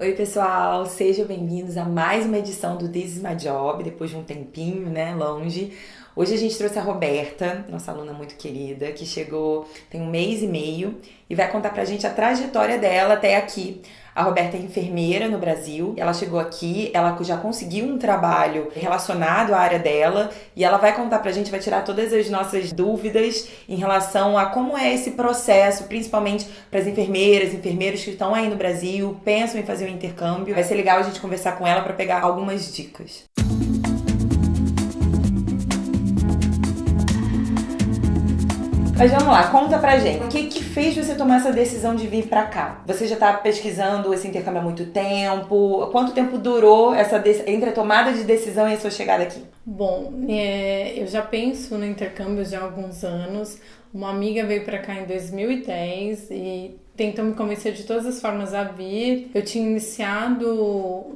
Oi, pessoal, sejam bem-vindos a mais uma edição do This is My Job, depois de um tempinho, né, longe. Hoje a gente trouxe a Roberta, nossa aluna muito querida, que chegou tem um mês e meio e vai contar pra gente a trajetória dela até aqui. A Roberta é enfermeira no Brasil, ela chegou aqui, ela já conseguiu um trabalho relacionado à área dela e ela vai contar pra gente, vai tirar todas as nossas dúvidas em relação a como é esse processo, principalmente para as enfermeiras, enfermeiros que estão aí no Brasil, pensam em fazer um intercâmbio. Vai ser legal a gente conversar com ela para pegar algumas dicas. Mas vamos lá, conta pra gente. O que fez você tomar essa decisão de vir pra cá? Você já tá pesquisando esse intercâmbio há muito tempo? Quanto tempo durou entre a tomada de decisão e a sua chegada aqui? Bom, eu já penso no intercâmbio já há alguns anos. Uma amiga veio pra cá em 2010 e tentou me convencer de todas as formas a vir. Eu tinha iniciado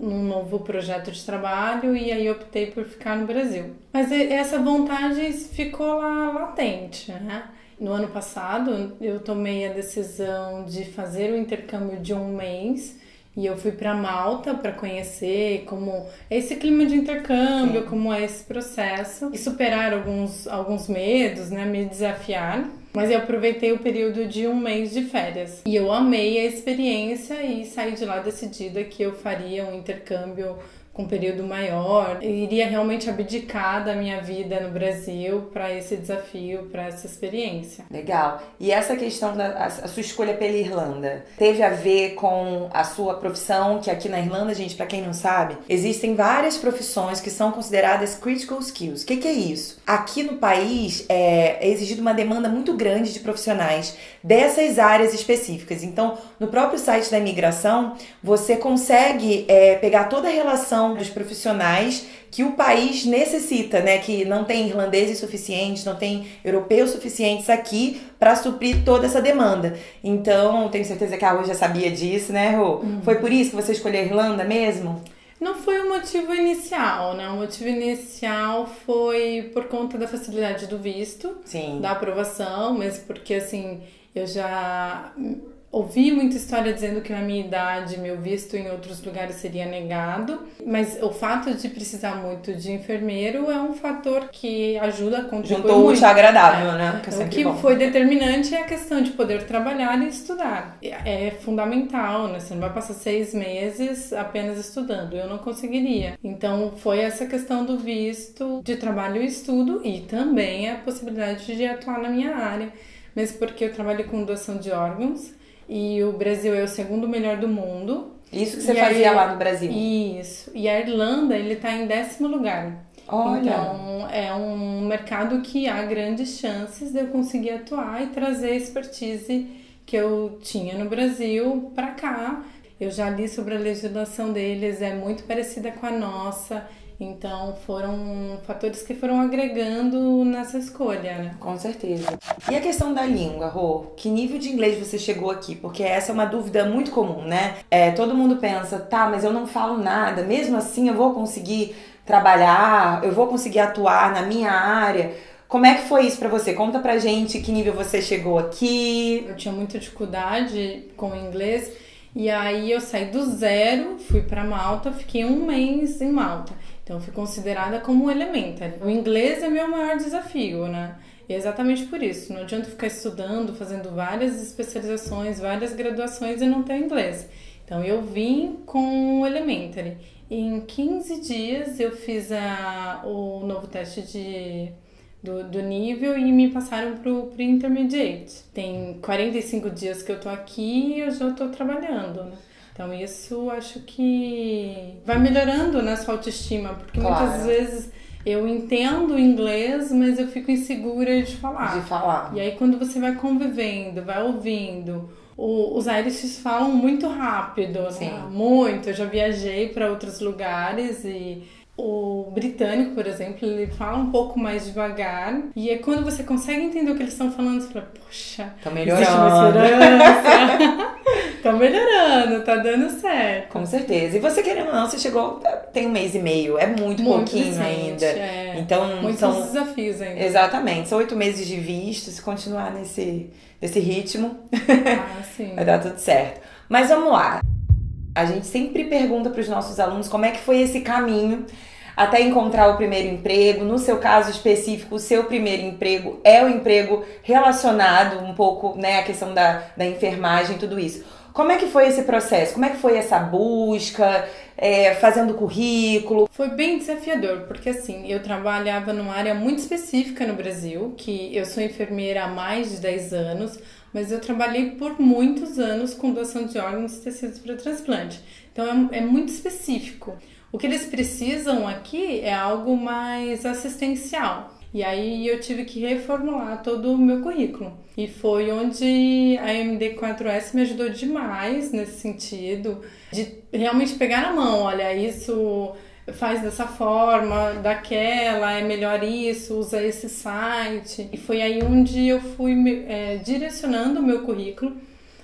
um novo projeto de trabalho e aí optei por ficar no Brasil. Mas essa vontade ficou lá latente, né? No ano passado, eu tomei a decisão de fazer o intercâmbio de um mês e eu fui para Malta para conhecer como é esse clima de intercâmbio, Sim. como é esse processo e superar alguns medos, né, me desafiar. Mas eu aproveitei o período de um mês de férias e eu amei a experiência e saí de lá decidida que eu faria um intercâmbio com um período maior. Eu iria realmente abdicar da minha vida no Brasil para esse desafio, para essa experiência. Legal. E essa questão a sua escolha pela Irlanda, teve a ver com a sua profissão, que aqui na Irlanda, gente, pra quem não sabe, existem várias profissões que são consideradas critical skills. O que é isso? Aqui no país é exigida uma demanda muito grande de profissionais dessas áreas específicas. Então, no próprio site da imigração, você consegue pegar toda a relação dos profissionais que o país necessita, né? Que não tem irlandeses suficientes, não tem europeus suficientes aqui para suprir toda essa demanda. Então, tenho certeza que a Rô já sabia disso, né, Rô? Foi por isso que você escolheu a Irlanda mesmo? Não foi o motivo inicial, né? O motivo inicial foi por conta da facilidade do visto, Sim. da aprovação, mas porque, assim, eu já ouvi muita história dizendo que na minha idade meu visto em outros lugares seria negado, mas o fato de precisar muito de enfermeiro é um fator que ajuda a contribuir Juntou o muito. útil ao agradável, né? Que é O sempre que bom. foi determinante é a questão de poder trabalhar e estudar. É fundamental, né? Você não vai passar 6 meses apenas estudando. Eu não conseguiria. Então, foi essa questão do visto de trabalho e estudo e também a possibilidade de atuar na minha área. Mesmo porque eu trabalho com doação de órgãos e o Brasil é o segundo melhor do mundo. Isso que você fazia lá no Brasil? Isso. E a Irlanda, ele está em 10º lugar. Olha. Então, é um mercado que há grandes chances de eu conseguir atuar e trazer a expertise que eu tinha no Brasil para cá. Eu já li sobre a legislação deles, é muito parecida com a nossa. Então, foram fatores que foram agregando nessa escolha, né? Com certeza. E a questão da língua, Rô? Que nível de inglês você chegou aqui? Porque essa é uma dúvida muito comum, né? Todo mundo pensa, tá, mas eu não falo nada. Mesmo assim, eu vou conseguir trabalhar, eu vou conseguir atuar na minha área. Como é que foi isso pra você? Conta pra gente que nível você chegou aqui. Eu tinha muita dificuldade com o inglês e aí eu saí do zero, fui pra Malta, fiquei um mês em Malta. Então, fui considerada como um elementar. O inglês é meu maior desafio, né? E é exatamente por isso. Não adianta ficar estudando, fazendo várias especializações, várias graduações e não ter inglês. Então, eu vim com o elementary. Em 15 dias, eu fiz o novo teste do nível e me passaram pro intermediate. Tem 45 dias que eu tô aqui e eu já tô trabalhando, né? Então, isso acho que vai melhorando na sua autoestima, porque Claro. Muitas vezes eu entendo inglês, mas eu fico insegura de falar. De falar. E aí, quando você vai convivendo, vai ouvindo, os Irishes falam muito rápido, Sim. né? Muito. Eu já viajei para outros lugares e o britânico, por exemplo, ele fala um pouco mais devagar. E é quando você consegue entender o que eles estão falando, você fala, poxa, Tá existe uma melhorando. esperança. Tá melhorando, tá dando certo. Com certeza. E você, querendo ou não, você chegou, tem um mês e meio, é muito pouquinho recente, ainda. Então, muitos são... desafios ainda. Exatamente, são 8 meses de visto, se continuar nesse ritmo, Sim. vai dar tudo certo. Mas vamos lá. A gente sempre pergunta para os nossos alunos como é que foi esse caminho até encontrar o primeiro emprego. No seu caso específico, o seu primeiro emprego é o emprego relacionado um pouco, né, à questão da enfermagem, tudo isso. Como é que foi esse processo? Como é que foi essa busca, fazendo currículo? Foi bem desafiador, porque assim, eu trabalhava numa área muito específica no Brasil, que eu sou enfermeira há mais de 10 anos, mas eu trabalhei por muitos anos com doação de órgãos e tecidos para transplante. Então é muito específico. O que eles precisam aqui é algo mais assistencial. E aí eu tive que reformular todo o meu currículo. E foi onde a MD4S me ajudou demais nesse sentido, de realmente pegar na mão, olha, isso faz dessa forma, daquela, é melhor isso, usa esse site. E foi aí onde eu fui direcionando o meu currículo,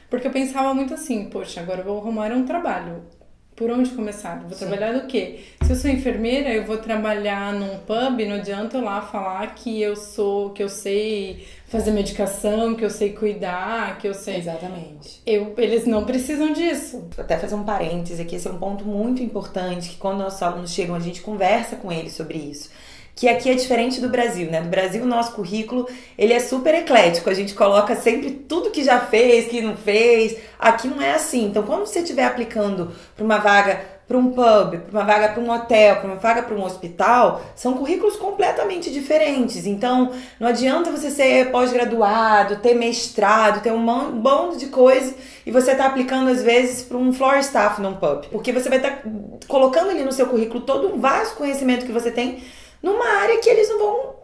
porque eu pensava muito assim, poxa, agora eu vou arrumar um trabalho. Por onde começar? Vou trabalhar do quê? Se eu sou enfermeira, eu vou trabalhar num pub, não adianta eu lá falar que eu sei fazer medicação, que eu sei cuidar, que eu sei... Exatamente. Eles não precisam disso. Vou até fazer um parêntese aqui, esse é um ponto muito importante, que quando nossos alunos chegam, a gente conversa com eles sobre isso. Que aqui é diferente do Brasil, né? No Brasil, o nosso currículo, ele é super eclético. A gente coloca sempre tudo que já fez, que não fez. Aqui não é assim. Então, quando você estiver aplicando para uma vaga para um pub, para uma vaga para um hotel, para uma vaga para um hospital, são currículos completamente diferentes. Então, não adianta você ser pós-graduado, ter mestrado, ter um bando de coisa e você tá aplicando, às vezes, para um floor staff num pub. Porque você vai estar colocando ali no seu currículo todo um vasto conhecimento que você tem numa área que eles não vão,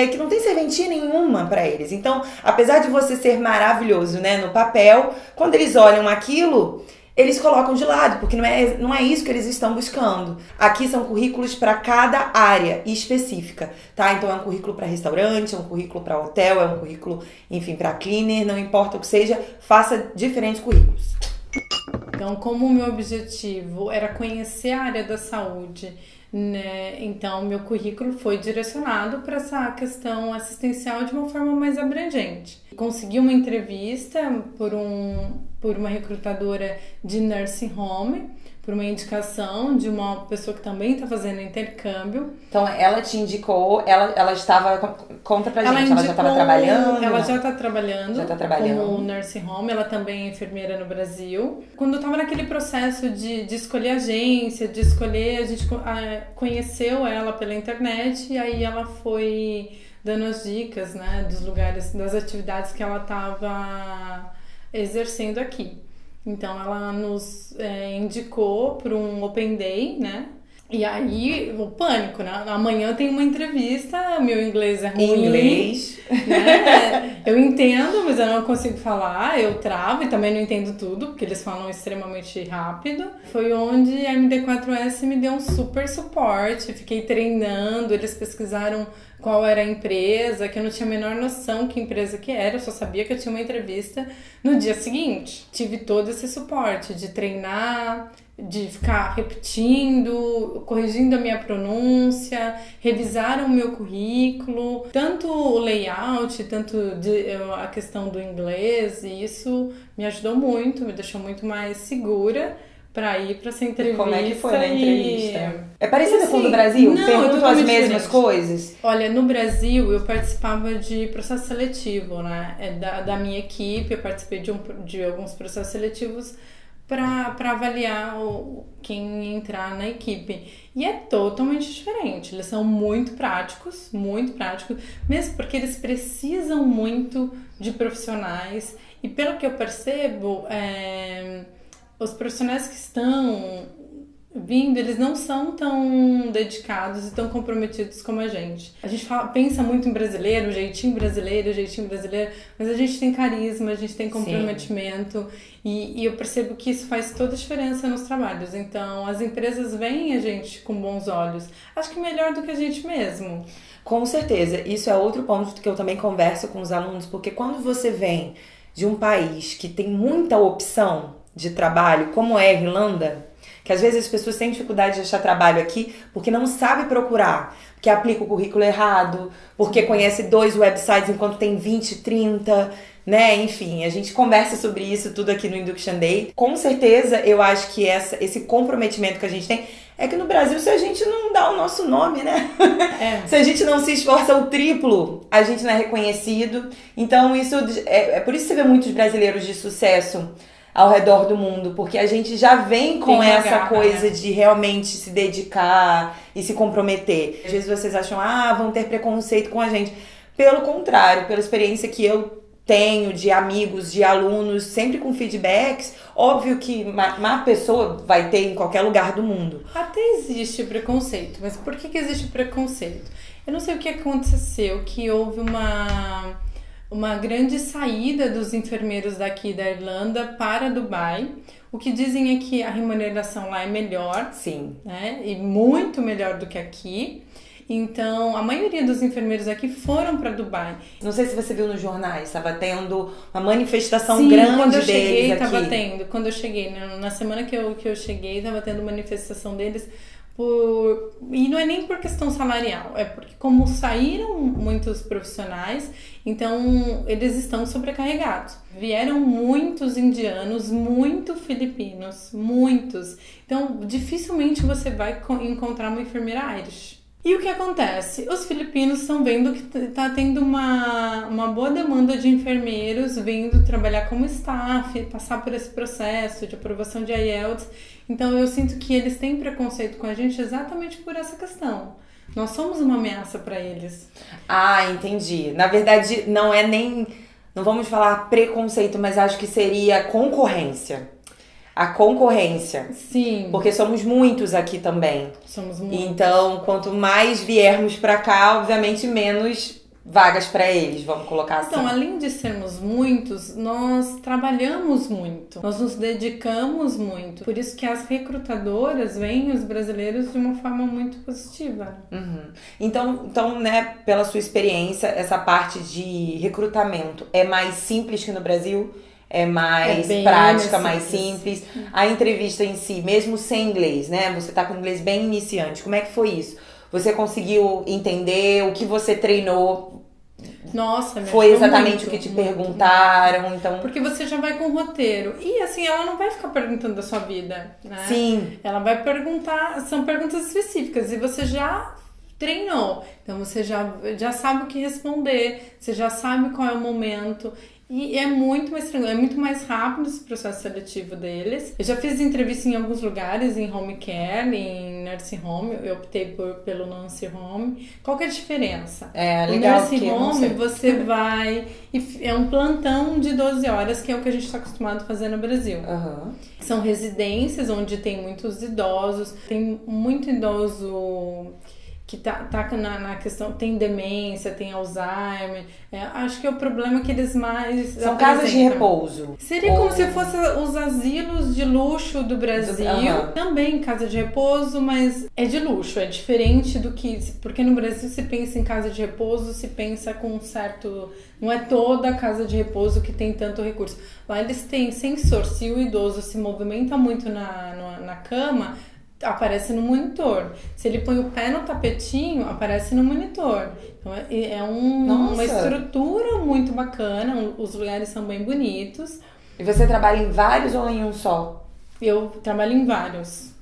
que não tem serventia nenhuma para eles. Então, apesar de você ser maravilhoso, né, no papel, quando eles olham aquilo, eles colocam de lado, porque não é isso que eles estão buscando. Aqui são currículos para cada área específica, tá? Então é um currículo para restaurante, é um currículo para hotel, é um currículo, enfim, para cleaner, não importa o que seja, faça diferentes currículos. Então, como o meu objetivo era conhecer a área da saúde, né? Então, meu currículo foi direcionado para essa questão assistencial de uma forma mais abrangente. Consegui uma entrevista por uma recrutadora de nursing home, por uma indicação de uma pessoa que também está fazendo intercâmbio. Então, ela te indicou, ela estava... Conta pra gente, ela já estava trabalhando? Ela já está trabalhando. Já está trabalhando. Como nursing home, ela também é enfermeira no Brasil. Quando eu estava naquele processo de escolher agência, de escolher, a gente conheceu ela pela internet e aí ela foi dando as dicas, né, dos lugares, das atividades que ela estava exercendo aqui. Então, ela nos indicou para um Open Day, né? E aí, o pânico, né? Amanhã tem uma entrevista, meu inglês é ruim. Inglês. Né? Eu entendo, mas eu não consigo falar, eu travo e também não entendo tudo, porque eles falam extremamente rápido. Foi onde a MD4S me deu um super suporte, fiquei treinando, eles pesquisaram qual era a empresa, que eu não tinha a menor noção que empresa que era, eu só sabia que eu tinha uma entrevista no dia seguinte. Tive todo esse suporte de treinar, de ficar repetindo, corrigindo a minha pronúncia, revisaram o meu currículo, tanto o layout, tanto a questão do inglês, e isso me ajudou muito, me deixou muito mais segura para ir para essa entrevista. Como é que foi na entrevista? É parecida com o do Brasil? Não, perguntam as mesmas coisas? Olha, no Brasil eu participava de processo seletivo, né? Da minha equipe, eu participei de alguns processos seletivos para avaliar quem entrar na equipe. E é totalmente diferente. Eles são muito práticos, mesmo porque eles precisam muito de profissionais. E pelo que eu percebo, os profissionais que estão vindo, eles não são tão dedicados e tão comprometidos como a gente. A gente pensa muito em brasileiro, jeitinho brasileiro, mas a gente tem carisma, a gente tem comprometimento e eu percebo que isso faz toda a diferença nos trabalhos. Então, as empresas veem a gente com bons olhos. Acho que melhor do que a gente mesmo. Com certeza. Isso é outro ponto que eu também converso com os alunos, porque quando você vem de um país que tem muita opção de trabalho, como é a Irlanda, que às vezes as pessoas têm dificuldade de achar trabalho aqui porque não sabe procurar, porque aplica o currículo errado, porque conhece 2 websites enquanto tem 20, 30. né? Enfim, a gente conversa sobre isso tudo aqui no Induction Day. Com certeza, eu acho que esse comprometimento que a gente tem é que no Brasil, se a gente não dá o nosso nome, né? Se a gente não se esforça o triplo, a gente não é reconhecido. Então, isso é por isso que você vê muitos brasileiros de sucesso ao redor do mundo, porque a gente já vem com essa coisa de realmente se dedicar e se comprometer. Às vezes vocês acham, vão ter preconceito com a gente. Pelo contrário, pela experiência que eu tenho de amigos, de alunos, sempre com feedbacks, óbvio que má pessoa vai ter em qualquer lugar do mundo. Até existe preconceito, mas por que existe preconceito? Eu não sei o que aconteceu, que houve uma grande saída dos enfermeiros daqui da Irlanda para Dubai. O que dizem é que a remuneração lá é melhor. Sim. Né? E muito melhor do que aqui. Então, a maioria dos enfermeiros aqui foram para Dubai. Não sei se você viu nos jornais, estava tendo uma manifestação grande deles aqui. Estava tendo. Quando eu cheguei, na semana que eu cheguei, estava tendo manifestação deles. E não é nem por questão salarial, é porque como saíram muitos profissionais, então eles estão sobrecarregados. Vieram muitos indianos, muitos filipinos, muitos. Então, dificilmente você vai encontrar uma enfermeira Irish. E o que acontece? Os filipinos estão vendo que está tendo uma boa demanda de enfermeiros vindo trabalhar como staff, passar por esse processo de aprovação de IELTS. Então eu sinto que eles têm preconceito com a gente exatamente por essa questão. Nós somos uma ameaça para eles. Entendi. Na verdade, não é nem... Não vamos falar preconceito, mas acho que seria concorrência. A concorrência. Sim. Porque somos muitos aqui também. Somos muitos. Então, quanto mais viermos pra cá, obviamente menos vagas pra eles, vamos colocar assim. Então, além de sermos muitos, nós trabalhamos muito. Nós nos dedicamos muito. Por isso que as recrutadoras veem os brasileiros de uma forma muito positiva. Uhum. Então, né, pela sua experiência, essa parte de recrutamento é mais simples que no Brasil? É mais prática, mais simples. A entrevista em si, mesmo sem inglês, né? Você tá com inglês bem iniciante. Como é que foi isso? Você conseguiu entender o que você treinou? Nossa, foi exatamente o que te perguntaram, então... Porque você já vai com o roteiro. E assim, ela não vai ficar perguntando da sua vida, né? Sim. Ela vai perguntar, são perguntas específicas e você já treinou. Então você já sabe o que responder, você já sabe qual é o momento. E é muito mais tranquilo, é muito mais rápido esse processo seletivo deles. Eu já fiz entrevista em alguns lugares, em home care, em nursing home. Eu optei pelo nursing home. Qual que é a diferença? Legal. O nursing home, você vai... É um plantão de 12 horas, que é o que a gente está acostumado a fazer no Brasil. Uhum. São residências onde tem muitos idosos. Tem muito idoso... que tá na questão, tem demência, tem Alzheimer. Acho que é o problema que eles mais são casas de repouso. Seria como se fossem os asilos de luxo do Brasil. Também casa de repouso, mas é de luxo. É diferente do que... Porque no Brasil se pensa em casa de repouso, se pensa com um certo... Não é toda casa de repouso que tem tanto recurso. Lá eles têm sensor. Se o idoso se movimenta muito na cama... aparece no monitor. Se ele põe o pé no tapetinho, aparece no monitor. Então uma estrutura muito bacana, os lugares são bem bonitos. E você trabalha em vários ou em um só? Eu trabalho em vários.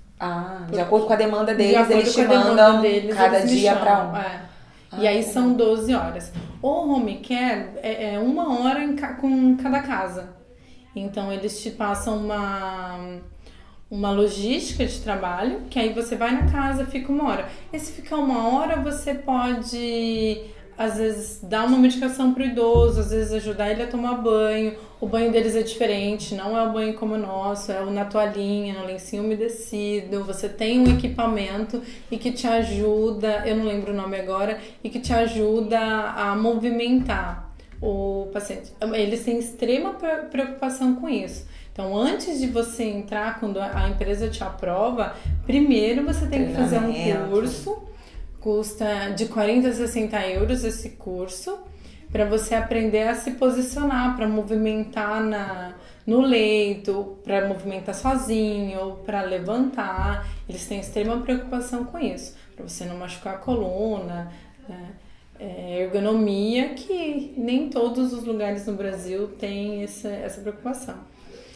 De acordo com a demanda deles, eles te mandam cada dia para um. E aí são 12 horas. O home care é 1 hora com cada casa. Então eles te passam uma logística de trabalho, que aí você vai na casa, fica 1 hora. E se ficar 1 hora, você pode, às vezes, dar uma medicação pro idoso, às vezes ajudar ele a tomar banho. O banho deles é diferente, não é o banho como o nosso, é o na toalhinha, no lencinho umedecido. Você tem um equipamento e que te ajuda, eu não lembro o nome agora, e que te ajuda a movimentar o paciente. Eles têm extrema preocupação com isso. Então, antes de você entrar, quando a empresa te aprova, primeiro você tem que fazer um curso, custa de 40 a 60 euros esse curso, para você aprender a se posicionar, para movimentar no leito, para movimentar sozinho, para levantar. Eles têm extrema preocupação com isso, para você não machucar a coluna, né? ergonomia, que nem todos os lugares no Brasil têm essa preocupação.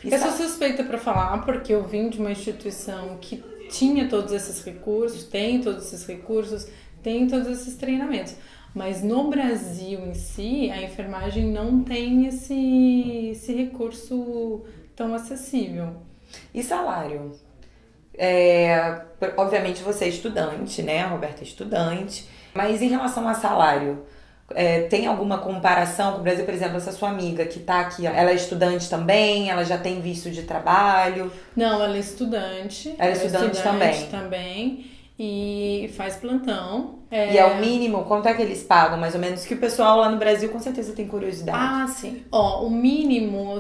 Eu sou suspeita para falar, porque eu vim de uma instituição que tinha todos esses recursos, tem todos esses recursos, tem todos esses treinamentos. Mas no Brasil em si, a enfermagem não tem esse recurso tão acessível. E salário? Obviamente você é estudante, né? A Roberta é estudante. Mas em relação a salário, tem alguma comparação com o Brasil? Por exemplo, essa sua amiga que tá aqui, ela é estudante também? Ela já tem visto de trabalho? Não, ela é estudante. Ela é estudante também. E faz plantão. E é o mínimo? Quanto é que eles pagam, mais ou menos? Que o pessoal lá no Brasil com certeza tem curiosidade. Ah, sim. O mínimo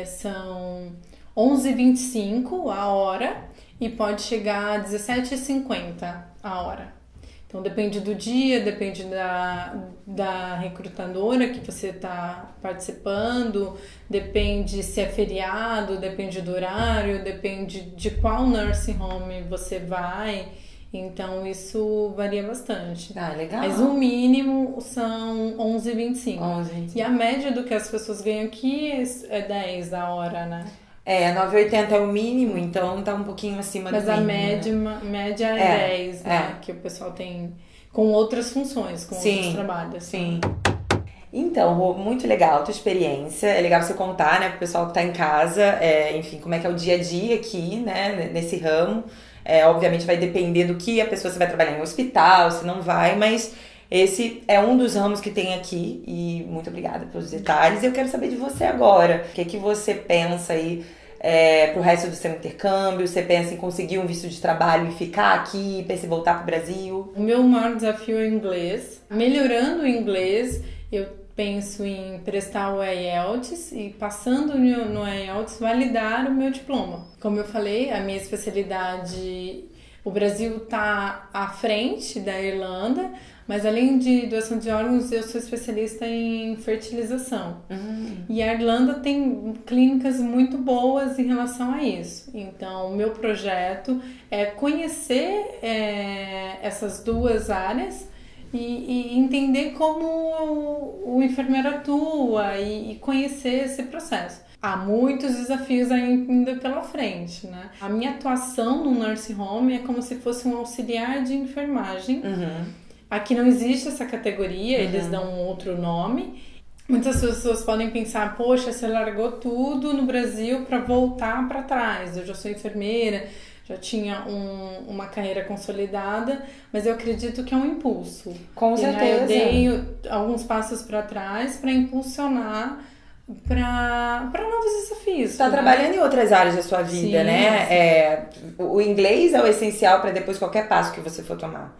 são 11,25 a hora e pode chegar a 17,50 a hora. Então depende do dia, depende da recrutadora que você está participando, depende se é feriado, depende do horário, depende de qual nursing home você vai. Então isso varia bastante. Ah, legal. Mas o mínimo são 11,25. 11,25. E a média do que as pessoas ganham aqui é 10 a hora, né? 9,80 é o mínimo, então tá um pouquinho acima do mínimo. Mas a média é 10, né? Que o pessoal tem com outras funções, com outros trabalhos. Sim. Então, Rô, muito legal a tua experiência. É legal você contar, né, pro pessoal que tá em casa, enfim, como é que é o dia a dia aqui, né, nesse ramo. Obviamente vai depender do que a pessoa, se vai trabalhar em hospital, se não vai, mas esse é um dos ramos que tem aqui e muito obrigada pelos detalhes. Eu quero saber de você agora. O que você pensa aí pro resto do seu intercâmbio? Você pensa em conseguir um visto de trabalho e ficar aqui, pensa em voltar pro Brasil? O meu maior desafio é o inglês. Melhorando o inglês, eu penso em prestar o IELTS e, passando no IELTS, validar o meu diploma. Como eu falei, a minha especialidade, o Brasil está à frente da Irlanda, mas além de doação de órgãos, eu sou especialista em fertilização. E a Irlanda tem clínicas muito boas em relação a isso. Então, o meu projeto é conhecer essas duas áreas e entender como o enfermeiro atua e conhecer esse processo. Há muitos desafios ainda pela frente, né? A minha atuação no nursing home é como se fosse um auxiliar de enfermagem. Aqui não existe essa categoria, eles dão um outro nome. Muitas pessoas podem pensar, poxa, você largou tudo no Brasil para voltar para trás. Eu já sou enfermeira, já tinha uma carreira consolidada, mas eu acredito que é um impulso. Com certeza. Eu dei alguns passos para trás para impulsionar para novos desafios. Você está trabalhando em outras áreas da sua vida, sim, né? O inglês é o essencial para depois qualquer passo que você for tomar.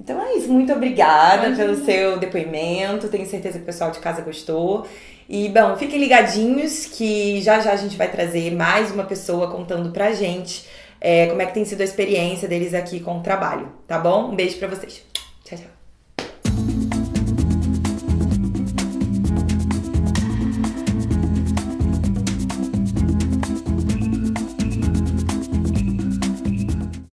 Então é isso, muito obrigada pelo seu depoimento, tenho certeza que o pessoal de casa gostou. E, bom, fiquem ligadinhos que já a gente vai trazer mais uma pessoa contando pra gente como é que tem sido a experiência deles aqui com o trabalho, tá bom? Um beijo pra vocês.